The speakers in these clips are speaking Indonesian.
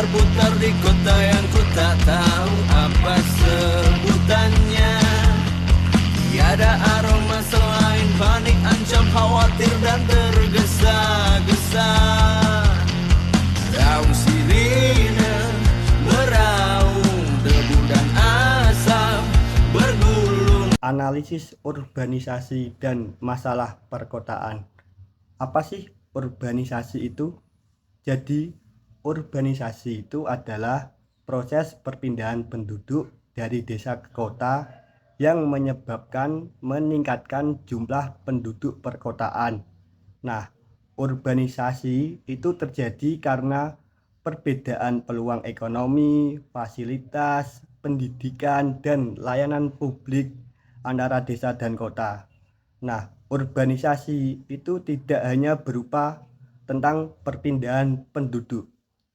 berputar di kota yang ku tak tahu apa sebutannya. Tiada aroma selain panik, ancam, khawatir dan tergesa-gesa. Raung sirine meraung, debu dan asap bergulung. Analisis urbanisasi dan masalah perkotaan. Apa sih urbanisasi itu? Jadi, urbanisasi itu adalah proses perpindahan penduduk dari desa ke kota yang menyebabkan meningkatkan jumlah penduduk perkotaan. Nah, urbanisasi itu terjadi karena perbedaan peluang ekonomi, fasilitas, pendidikan, dan layanan publik antara desa dan kota. Nah, urbanisasi itu tidak hanya berupa tentang perpindahan penduduk,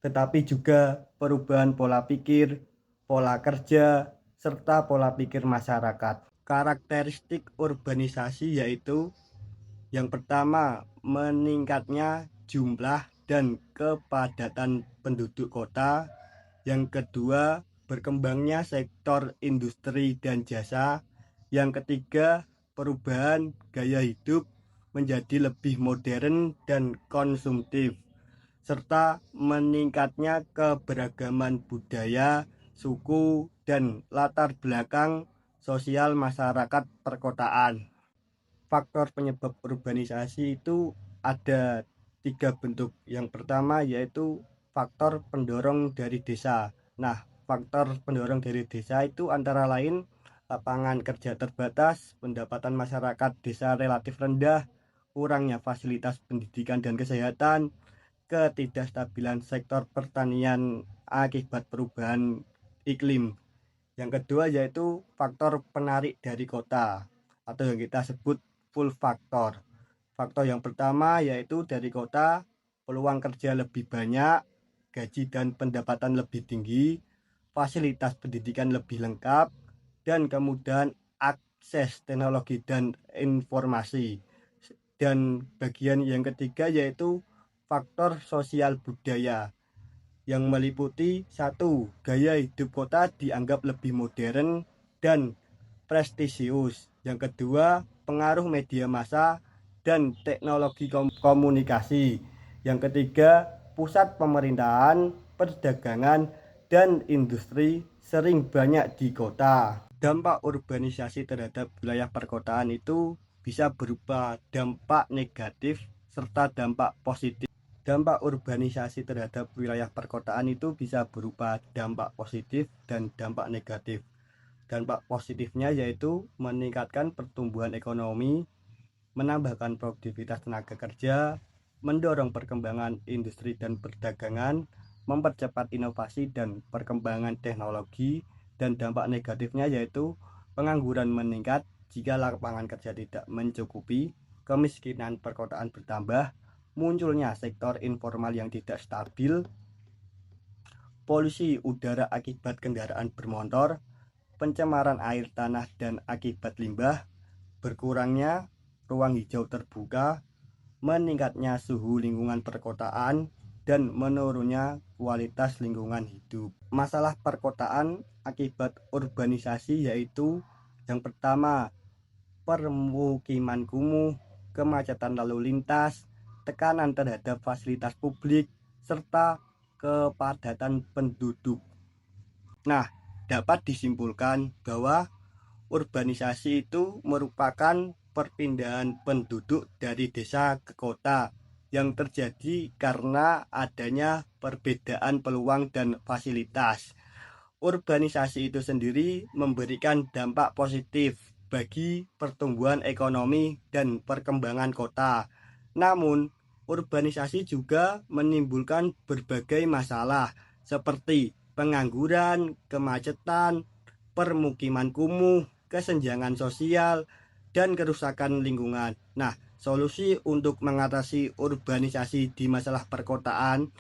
tetapi juga perubahan pola pikir, pola kerja, serta pola pikir masyarakat. Karakteristik urbanisasi yaitu yang pertama, meningkatnya jumlah dan kepadatan penduduk kota. Yang kedua, berkembangnya sektor industri dan jasa. Yang ketiga, perubahan gaya hidup menjadi lebih modern dan konsumtif, serta meningkatnya keberagaman budaya, suku, dan latar belakang sosial masyarakat perkotaan. Faktor penyebab urbanisasi itu ada 3 bentuk. Yang pertama yaitu faktor pendorong dari desa. Nah, faktor pendorong dari desa itu antara lain lapangan kerja terbatas, pendapatan masyarakat desa relatif rendah, kurangnya fasilitas pendidikan dan kesehatan, ketidakstabilan sektor pertanian akibat perubahan iklim. Yang kedua yaitu faktor penarik dari kota atau yang kita sebut full faktor. Faktor yang pertama yaitu dari kota, peluang kerja lebih banyak, gaji dan pendapatan lebih tinggi, fasilitas pendidikan lebih lengkap, dan kemudahan akses teknologi dan informasi. Dan bagian yang ketiga yaitu faktor sosial budaya yang meliputi 1. Gaya hidup kota dianggap lebih modern dan prestisius. Yang kedua, pengaruh media massa dan teknologi komunikasi. Yang ketiga, pusat pemerintahan, perdagangan, dan industri sering banyak di kota. Dampak urbanisasi terhadap wilayah perkotaan itu bisa berupa dampak negatif serta dampak positif. Dampak urbanisasi terhadap wilayah perkotaan itu bisa berupa dampak positif dan dampak negatif. Dampak positifnya yaitu meningkatkan pertumbuhan ekonomi, menambahkan produktivitas tenaga kerja, mendorong perkembangan industri dan perdagangan, mempercepat inovasi dan perkembangan teknologi. Dan dampak negatifnya yaitu pengangguran meningkat jika lapangan kerja tidak mencukupi, kemiskinan perkotaan bertambah, munculnya sektor informal yang tidak stabil, polusi udara akibat kendaraan bermotor, pencemaran air tanah dan akibat limbah, berkurangnya ruang hijau terbuka, meningkatnya suhu lingkungan perkotaan, dan menurunnya kualitas lingkungan hidup. Masalah perkotaan akibat urbanisasi yaitu yang pertama, permukiman kumuh, kemacetan lalu lintas, tekanan terhadap fasilitas publik, serta kepadatan penduduk. Nah, dapat disimpulkan bahwa urbanisasi itu merupakan perpindahan penduduk dari desa ke kota yang terjadi karena adanya perbedaan peluang dan fasilitas. Urbanisasi itu sendiri memberikan dampak positif bagi pertumbuhan ekonomi dan perkembangan kota. Namun, urbanisasi juga menimbulkan berbagai masalah seperti pengangguran, kemacetan, permukiman kumuh, kesenjangan sosial, dan kerusakan lingkungan. Nah, solusi untuk mengatasi urbanisasi di masalah perkotaan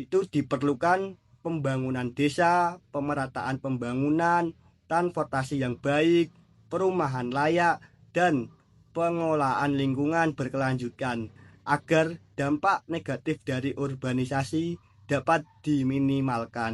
itu diperlukan pembangunan desa, pemerataan pembangunan, transportasi yang baik, perumahan layak, dan pengolahan lingkungan berkelanjutan agar dampak negatif dari urbanisasi dapat diminimalkan.